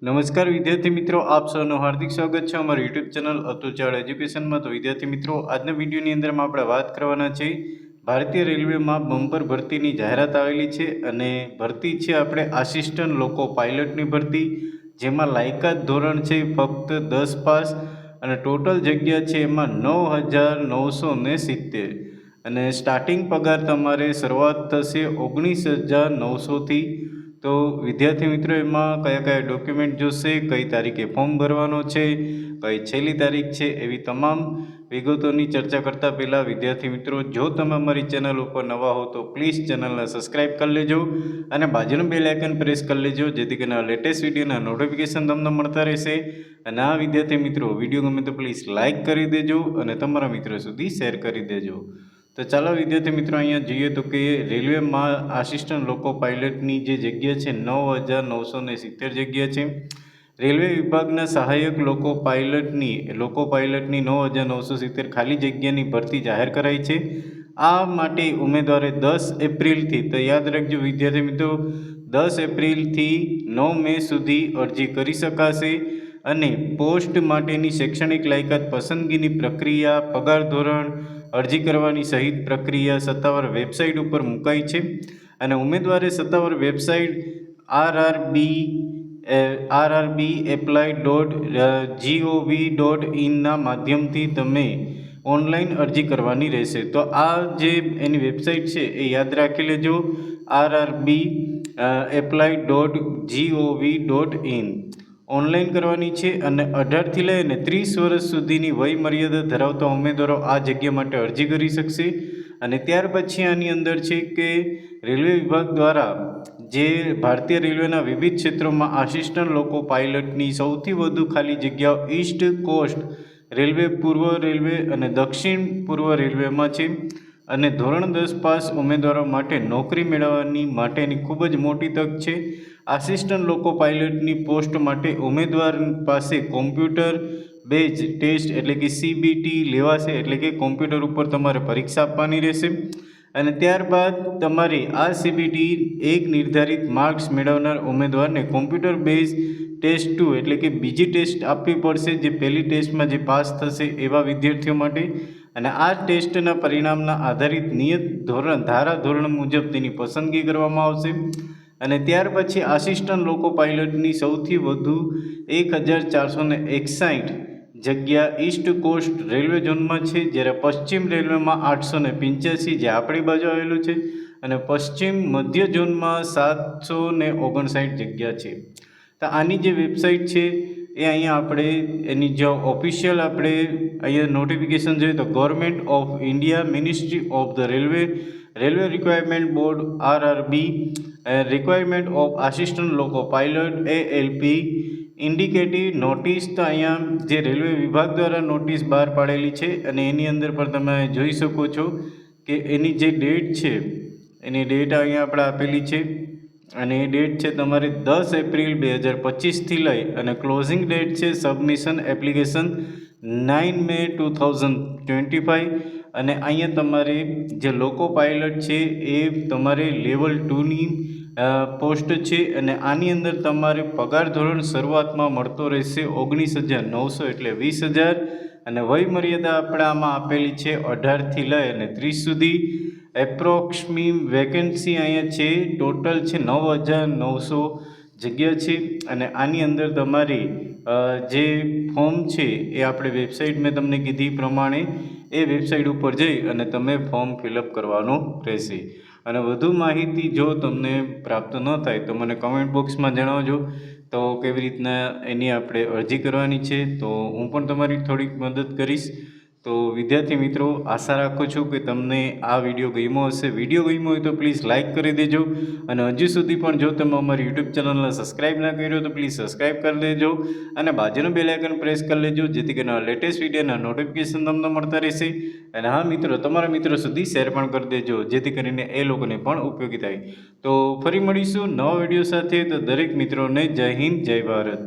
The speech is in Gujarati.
નમસ્કાર વિદ્યાર્થી મિત્રો, આપ સૌનું હાર્દિક સ્વાગત છે અમારી યુટ્યુબ ચેનલ અતુલ ચાવડા એજ્યુકેશનમાં. તો વિદ્યાર્થી મિત્રો, આજના વિડીયોની અંદરમાં આપણે વાત કરવાના છે ભારતીય રેલવેમાં બમ્પર ભરતીની જાહેરાત આવેલી છે અને ભરતી છે આપણે આસિસ્ટન્ટ લોકો પાયલટની ભરતી, જેમાં લાયકાત ધોરણ છે ફક્ત 10 પાસ અને ટોટલ જગ્યા છે એમાં 9,970 અને સ્ટાર્ટિંગ પગાર તમારે શરૂઆત થશે 19,900થી. તો વિદ્યાર્થી મિત્રો, એમાં કયા કયા ડોક્યુમેન્ટ જોશે, કઈ તારીખે ફોર્મ ભરવાનો છે, કઈ છેલ્લી તારીખ છે, એવી તમામ વિગતોની ચર્ચા કરતા પહેલાં વિદ્યાર્થી મિત્રો, જો તમે અમારી ચેનલ ઉપર નવા હો તો પ્લીઝ ચેનલને સબસ્ક્રાઈબ કરી લેજો અને બાજુનું બેલ આઇકન પ્રેસ કરી લેજો, જેથી કરીને લેટેસ્ટ વિડીયોના નોટિફિકેશન તમને મળતા રહેશે. અને આ વિદ્યાર્થી મિત્રો, વિડીયો ગમે તો પ્લીઝ લાઇક કરી દેજો અને તમારા મિત્રો સુધી શેર કરી દેજો. તો ચાલો વિદ્યાર્થી મિત્રો, અહીંયા જોઈએ તો કે રેલવેમાં આસિસ્ટન્ટ લોકો પાયલટની જે જગ્યા છે 9,970 જગ્યા છે. રેલવે વિભાગના સહાયક લોકો પાયલટની 9,970 ખાલી જગ્યાની ભરતી જાહેર કરાઈ છે. આ માટે ઉમેદવારે 10 એપ્રિલથી, તો યાદ રાખજો વિદ્યાર્થી મિત્રો, 10 એપ્રિલથી 9 મે સુધી અરજી કરી શકાશે. અને પોસ્ટ માટેની શૈક્ષણિક લાયકાત, પસંદગીની પ્રક્રિયા, પગાર ધોરણ, અરજી કરવાની સહિત પ્રક્રિયા સત્તાવાર વેબસાઇટ ઉપર મુકાઈ છે. અને ઉમેદવારે સત્તાવાર વેબસાઇટ rrbapply.gov.in ના માધ્યમથી તમે ઓનલાઈન અરજી કરવાની રહેશે. તો આ જે એની વેબસાઇટ છે એ યાદ રાખી લેજો, rrbapply.gov.in ઓનલાઈન કરવાની છે. અને 18થી લઈને 30 વર્ષ સુધીની વય મર્યાદા ધરાવતા ઉમેદવારો આ જગ્યા માટે અરજી કરી શકશે. અને ત્યાર પછી આની અંદર છે કે રેલવે વિભાગ દ્વારા જે ભારતીય રેલવેના વિવિધ ક્ષેત્રોમાં આસિસ્ટન્ટ લોકો પાયલટની સૌથી વધુ ખાલી જગ્યાઓ ઈસ્ટ કોસ્ટ રેલવે, પૂર્વ રેલવે અને દક્ષિણ પૂર્વ રેલવેમાં છે. અને ધોરણ 10 પાસ ઉમેદવારો માટે નોકરી મેળવવાની માટેની ખૂબ જ મોટી તક છે. આસિસ્ટન્ટ લોકો પાયલટની પોસ્ટ માટે ઉમેદવાર પાસે કોમ્પ્યુટર બેઝ ટેસ્ટ એટલે કે CBT લેવાશે, એટલે કે કોમ્પ્યુટર ઉપર તમારે પરીક્ષા આપવાની રહેશે. અને ત્યારબાદ તમારે આ CBT એક નિર્ધારિત માર્ક્સ મેળવનાર ઉમેદવારને કોમ્પ્યુટર બેઝ ટેસ્ટ 2 એટલે કે બીજી ટેસ્ટ આપવી પડશે, જે પહેલી ટેસ્ટમાં જે પાસ થશે એવા વિદ્યાર્થીઓ માટે. અને આ ટેસ્ટના પરિણામના આધારિત નિયત ધારાધોરણ મુજબ તેની પસંદગી કરવામાં આવશે. અને ત્યાર પછી આસિસ્ટન્ટ લોકો પાયલટની સૌથી વધુ 1,461 જગ્યા ઈસ્ટ કોસ્ટ રેલવે ઝોનમાં છે, જ્યારે પશ્ચિમ રેલવેમાં 885, જે આપણી બાજુ આવેલું છે, અને પશ્ચિમ મધ્ય ઝોનમાં 759 જગ્યા છે. તો આની જે વેબસાઇટ છે એ અહીંયા આપણે એની જો ઓફિશિયલ આપણે અહીંયા નોટિફિકેશન જોઈએ તો government of India, ministry of the railway, railway requirement board RRB, requirement of assistant લોકો પાયલટ ALP, ઇન્ડિકેટિવ નોટિસ. તો અહીંયા જે રેલવે વિભાગ દ્વારા નોટિસ બહાર પાડેલી છે અને એની અંદર પણ તમે જોઈ શકો છો કે એની જે ડેટ છે એની ડેટ અહીંયા આપણે આપેલી છે. અને એ ડેટ છે તમારે 10 એપ્રિલ 2025થી લઈ અને ક્લોઝિંગ ડેટ છે સબમિશન એપ્લિકેશન 9 મે 2025. અને અહીંયા તમારે જે લોકો પાયલટ છે એ તમારે લેવલ 2ની પોસ્ટ છે. અને આની અંદર તમારે પગાર ધોરણ શરૂઆતમાં મળતો રહેશે 19,900 એટલે 20,000. અને વય મર્યાદા આપણે આમાં આપેલી છે 18થી લઈ અને 30 સુધી. એપ્રોક્સમી વેકેન્સી અહીંયા છે ટોટલ છે 9,900 જગ્યા છે. અને આની અંદર તમારી જે ફોર્મ છે એ આપણે વેબસાઇટ મેં તમને કીધી પ્રમાણે એ વેબસાઇટ ઉપર જઈ અને તમે ફોર્મ ફિલઅપ કરવાનું રહેશે. અને વધુ માહિતી જો તમને પ્રાપ્ત ન થાય તો મને કમેન્ટ બોક્સમાં જણાવજો, તો કેવી રીતના એની આપણે અરજી કરવાની છે તો હું પણ તમારી થોડીક મદદ કરીશ. તો વિદ્યાર્થી મિત્રો, આશા રાખું છું કે તમને આ વિડીયો ગમ્યો હશે. વિડીયો ગમ્યો હોય તો પ્લીઝ લાઇક કરી દેજો. અને હજુ સુધી પણ જો તમે અમારી યુટ્યુબ ચેનલને સબસ્ક્રાઈબ ના કર્યો તો પ્લીઝ સબસ્ક્રાઈબ કરી દેજો અને બાજુનું બેલ આઇકન પ્રેસ કરી લેજો, જેથી કરીને લેટેસ્ટ વિડીયોના નોટિફિકેશન તમને મળતા રહેશે. અને હા મિત્રો, તમારા મિત્રો સુધી શેર પણ કરી દેજો, જેથી કરીને એ લોકોને પણ ઉપયોગી થાય. તો ફરી મળીશું નવા વિડીયો સાથે. તો દરેક મિત્રોને જય હિન્દ, જય ભારત.